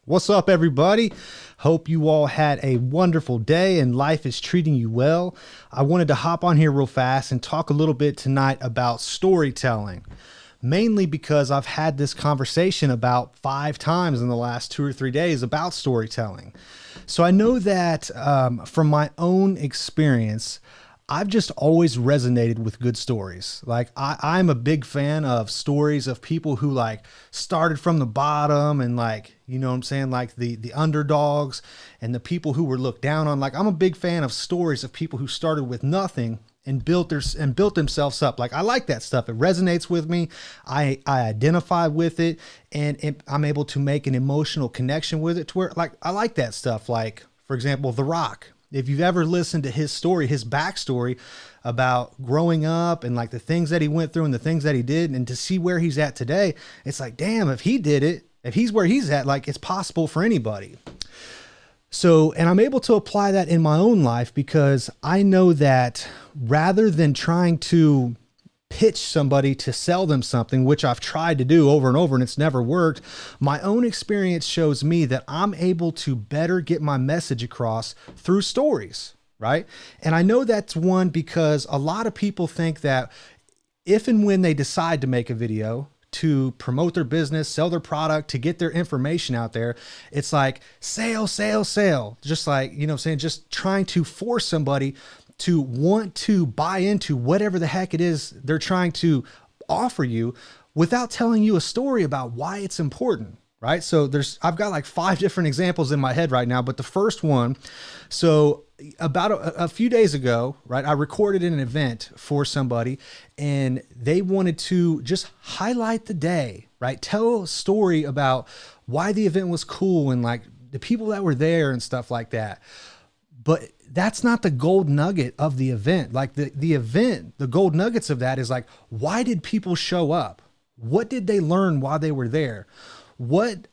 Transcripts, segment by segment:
What's up, everybody? Hope you all had a wonderful day and life is treating you well. I wanted to hop on here real fast and talk a little bit tonight about storytelling, mainly because I've had this conversation about 5 times in the last 2 or 3 days about storytelling. So I know that from my own experience, I've just always resonated with good stories. Like I'm a big fan of stories of people who like started from the bottom and like, you know what I'm saying? Like the underdogs and the people who were looked down on. Like I'm a big fan of stories of people who started with nothing and built themselves up. Like I like that stuff. It resonates with me. I identify with it and I'm able to make an emotional connection with it to where like, I like that stuff. Like for example, The Rock. If you've ever listened to his story, his backstory about growing up and like the things that he went through and the things that he did, and to see where he's at today, it's like, damn, if he did it, if he's where he's at, like it's possible for anybody. So, and I'm able to apply that in my own life because I know that rather than trying to pitch somebody to sell them something, which I've tried to do over and over and it's never worked, my own experience shows me that I'm able to better get my message across through stories, right? And I know that's one because a lot of people think that if and when they decide to make a video to promote their business, sell their product, to get their information out there, it's like sale, sale, sale. Just like, you know what I'm saying? Just trying to force somebody to want to buy into whatever the heck it is they're trying to offer you without telling you a story about why it's important, right? So I've got like 5 different examples in my head right now, but the first one, so about a few days ago, right, I recorded an event for somebody and they wanted to just highlight the day, right? Tell a story about why the event was cool and like the people that were there and stuff like that. But that's not the gold nugget of the event. Like the event, the gold nuggets of that is like, why did people show up? What did they learn while they were there? What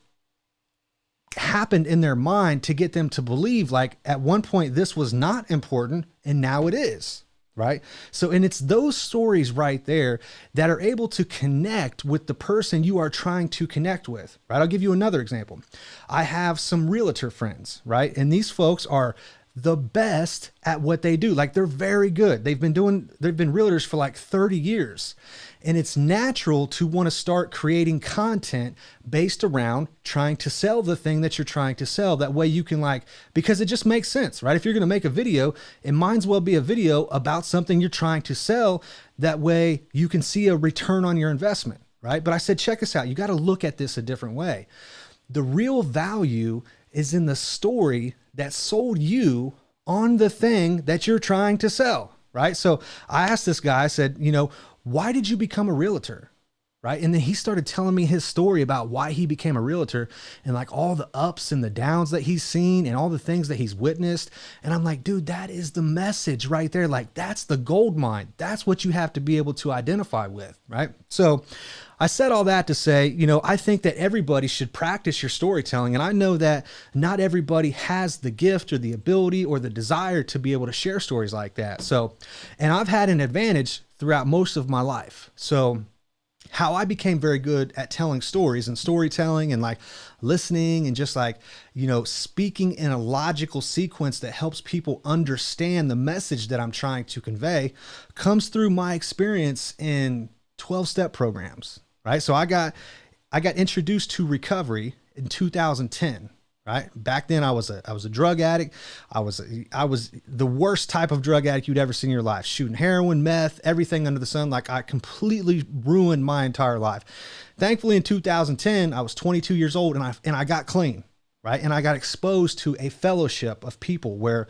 happened in their mind to get them to believe like at one point this was not important and now it is, right? So, and it's those stories right there that are able to connect with the person you are trying to connect with, right? I'll give you another example. I have some realtor friends, right? And these folks are the best at what they do. Like they're very good. They've been realtors for like 30 years. And it's natural to want to start creating content based around trying to sell the thing that you're trying to sell. That way you can because it just makes sense, right? If you're going to make a video, it might as well be a video about something you're trying to sell. That way you can see a return on your investment, right? But I said, check us out. You got to look at this a different way. The real value is in the story that sold you on the thing that you're trying to sell, right? So I asked this guy, I said, why did you become a realtor? Right? And then he started telling me his story about why he became a realtor and like all the ups and the downs that he's seen and all the things that he's witnessed. And I'm like, dude, that is the message right there. Like that's the gold mine. That's what you have to be able to identify with, right? So I said all that to say, I think that everybody should practice your storytelling. And I know that not everybody has the gift or the ability or the desire to be able to share stories like that. So, and I've had an advantage throughout most of my life. So how I became very good at telling stories and storytelling and like listening and just like, speaking in a logical sequence that helps people understand the message that I'm trying to convey comes through my experience in 12-step programs, right? So I got introduced to recovery in 2010. Right. Back then I was a drug addict. I was the worst type of drug addict you'd ever seen in your life, shooting heroin, meth, everything under the sun. Like I completely ruined my entire life. Thankfully in 2010, I was 22 years old and I got clean. Right. And I got exposed to a fellowship of people where,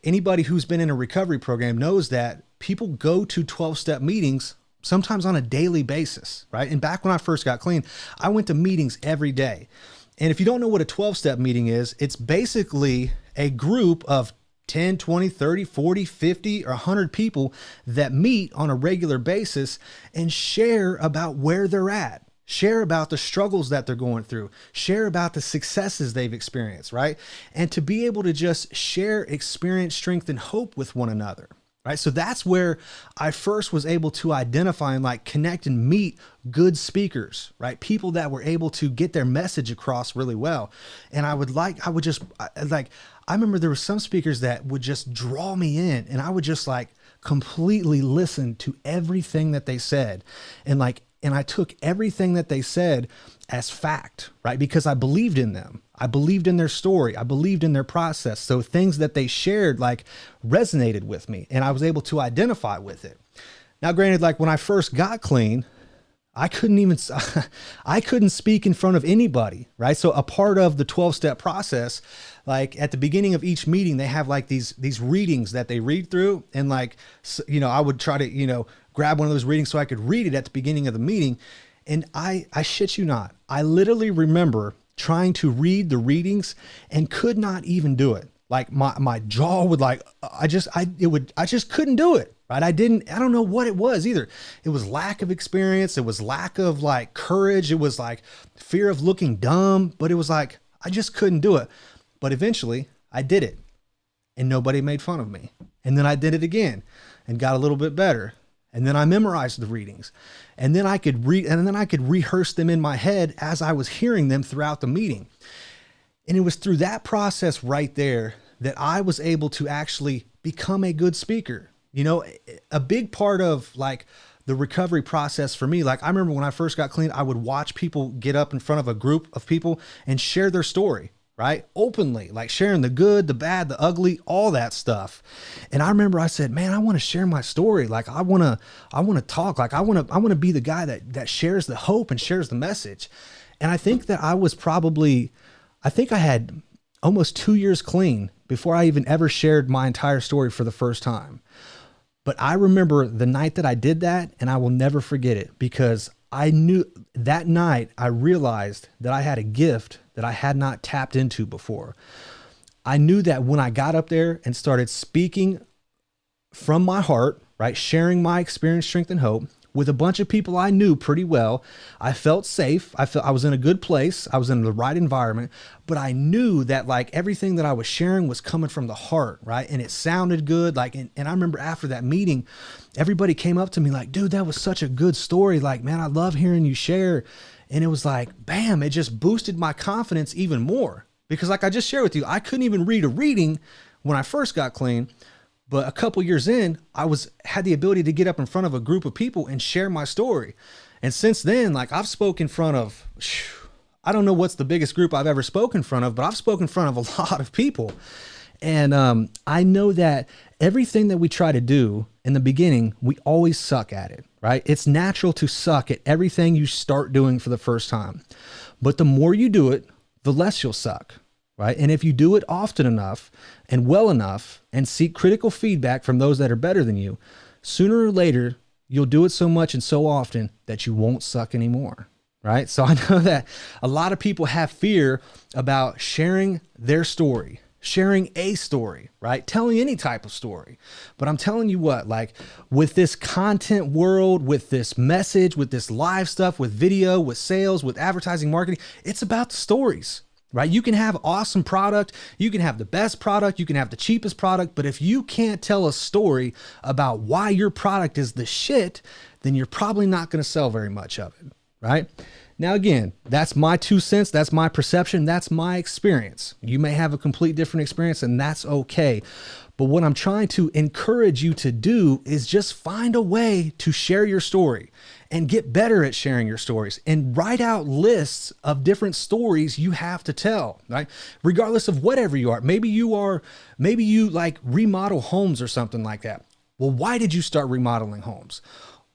anybody who's been in a recovery program knows that people go to 12-step meetings sometimes on a daily basis. Right. And back when I first got clean, I went to meetings every day. And if you don't know what a 12-step meeting is, it's basically a group of 10, 20, 30, 40, 50, or 100 people that meet on a regular basis and share about where they're at, share about the struggles that they're going through, share about the successes they've experienced, right? And to be able to just share experience, strength, and hope with one another. right? So that's where I first was able to identify and like connect and meet good speakers, right? People that were able to get their message across really well. And I remember there were some speakers that would just draw me in, and I would just like completely listen to everything that they said. And I took everything that they said as fact, right? Because I believed in them. I believed in their story. I believed in their process. So things that they shared like resonated with me, and I was able to identify with it. Now, granted, like when I first got clean, I couldn't speak in front of anybody, right? So a part of the 12-step process, like at the beginning of each meeting, they have like these readings that they read through. And like, I would try to, grab one of those readings so I could read it at the beginning of the meeting. And I shit you not, I literally remember trying to read the readings and could not even do it. Like my jaw would like, I just couldn't do it. Right. I don't know what it was either. It was lack of experience. It was lack of like courage. It was like fear of looking dumb, but it was like, I just couldn't do it. But eventually I did it and nobody made fun of me. And then I did it again and got a little bit better. And then I memorized the readings, and then I could rehearse them in my head as I was hearing them throughout the meeting. And it was through that process right there that I was able to actually become a good speaker. A big part of like the recovery process for me, like I remember when I first got clean, I would watch people get up in front of a group of people and share their story, right? Openly, like sharing the good, the bad, the ugly, all that stuff. And I remember I said, man, I want to share my story. Like I want to talk. Like I want to be the guy that shares the hope and shares the message. And I think that I had almost 2 years clean before I even ever shared my entire story for the first time. But I remember the night that I did that, and I will never forget it, because I knew that night I realized that I had a gift that I had not tapped into before. I knew that when I got up there and started speaking from my heart, right, sharing my experience, strength, and hope with a bunch of people I knew pretty well, I felt safe. I felt I was in a good place. I was in the right environment, but I knew that like everything that I was sharing was coming from the heart, right? And it sounded good. Like, and I remember after that meeting, everybody came up to me like, dude, that was such a good story. Like, man, I love hearing you share. And it was like, bam, it just boosted my confidence even more, because like I just shared with you, I couldn't even read a reading when I first got clean. But a couple years in, I had the ability to get up in front of a group of people and share my story. And since then, like I've spoken in front of, I don't know what's the biggest group I've ever spoken in front of, but I've spoken in front of a lot of people. And I know that everything that we try to do in the beginning, we always suck at it, right? It's natural to suck at everything you start doing for the first time. But the more you do it, the less you'll suck. Right? And if you do it often enough and well enough and seek critical feedback from those that are better than you, sooner or later, you'll do it so much and so often that you won't suck anymore. Right? So I know that a lot of people have fear about sharing their story, sharing a story, right? Telling any type of story. But I'm telling you what, like with this content world, with this message, with this live stuff, with video, with sales, with advertising, marketing, it's about the stories. Right? You can have awesome product. You can have the best product. You can have the cheapest product. But if you can't tell a story about why your product is the shit, then you're probably not going to sell very much of it. Right? Now, again, that's my 2 cents. That's my perception. That's my experience. You may have a complete different experience, and that's okay. But what I'm trying to encourage you to do is just find a way to share your story and get better at sharing your stories and write out lists of different stories you have to tell, right? Regardless of whatever you are. Maybe you like remodel homes or something like that. Well, why did you start remodeling homes?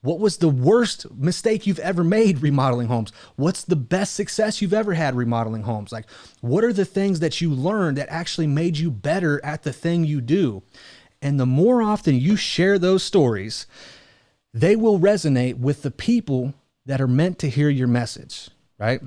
What was the worst mistake you've ever made remodeling homes? What's the best success you've ever had remodeling homes? Like, what are the things that you learned that actually made you better at the thing you do? And the more often you share those stories, they will resonate with the people that are meant to hear your message, right?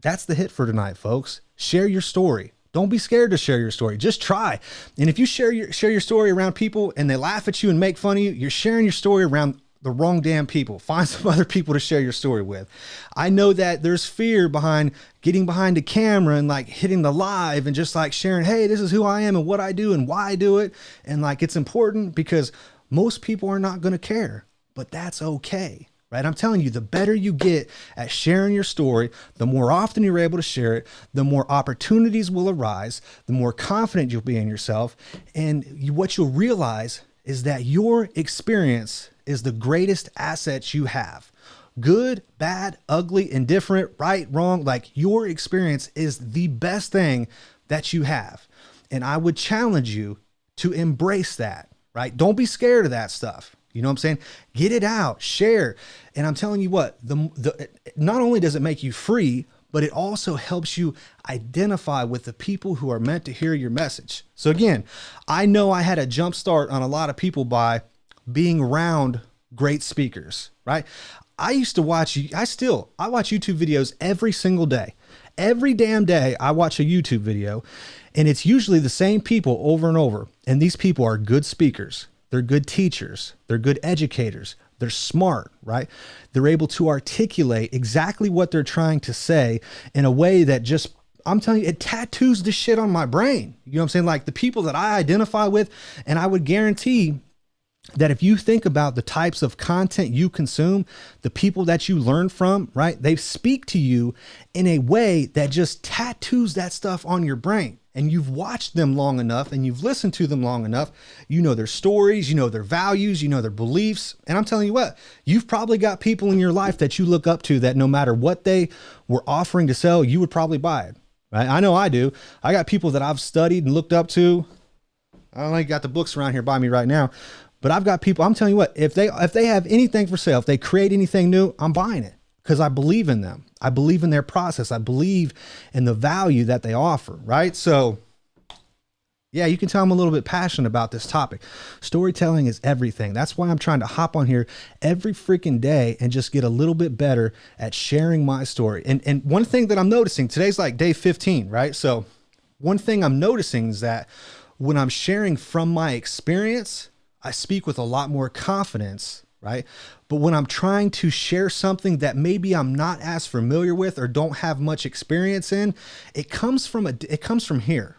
That's the hit for tonight, folks. Share your story. Don't be scared to share your story. Just try. And if you share your story around people and they laugh at you and make fun of you, you're sharing your story around the wrong damn people. Find some other people to share your story with. I know that there's fear behind getting behind a camera and like hitting the live and just like sharing, hey, this is who I am and what I do and why I do it. And like, it's important because most people are not going to care, but that's okay. Right? I'm telling you, the better you get at sharing your story, the more often you're able to share it, the more opportunities will arise, the more confident you'll be in yourself. And what you'll realize is that your experience is the greatest asset you have. Good, bad, ugly, indifferent, right, wrong, like your experience is the best thing that you have. And I would challenge you to embrace that, right? Don't be scared of that stuff. You know what I'm saying? Get it out, share. And I'm telling you what, not only does it make you free, but it also helps you identify with the people who are meant to hear your message. So again, I know I had a jump start on a lot of people by being around great speakers, right? I watch YouTube videos every single day. Every damn day I watch a YouTube video, and it's usually the same people over and over. And these people are good speakers. They're good teachers. They're good educators. They're smart, right? They're able to articulate exactly what they're trying to say in a way that just, I'm telling you, it tattoos the shit on my brain. You know what I'm saying? Like the people that I identify with, and I would guarantee that if you think about the types of content you consume, the people that you learn from, right? They speak to you in a way that just tattoos that stuff on your brain. And you've watched them long enough and you've listened to them long enough. You know their stories, you know their values, you know their beliefs. And I'm telling you what, you've probably got people in your life that you look up to that no matter what they were offering to sell, you would probably buy it, right? I know I do. I got people that I've studied and looked up to. I only got the books around here by me right now, but I've got people, I'm telling you what, if they have anything for sale, if they create anything new, I'm buying it because I believe in them. I believe in their process. I believe in the value that they offer, right? So yeah, you can tell I'm a little bit passionate about this topic. Storytelling is everything. That's why I'm trying to hop on here every freaking day and just get a little bit better at sharing my story. And one thing that I'm noticing, today's like day 15, right? So one thing I'm noticing is that when I'm sharing from my experience, I speak with a lot more confidence, right? But when I'm trying to share something that maybe I'm not as familiar with or don't have much experience in, it comes from here,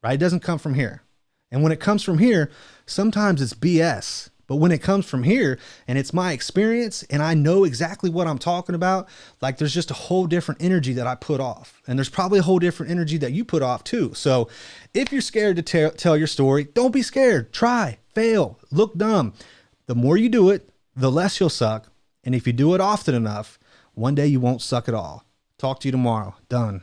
right? It doesn't come from here. And when it comes from here, sometimes it's BS. But when it comes from here and it's my experience and I know exactly what I'm talking about, like there's just a whole different energy that I put off. And there's probably a whole different energy that you put off too. So if you're scared to tell your story, don't be scared. Try, fail, look dumb. The more you do it, the less you'll suck. And if you do it often enough, one day you won't suck at all. Talk to you tomorrow. Done.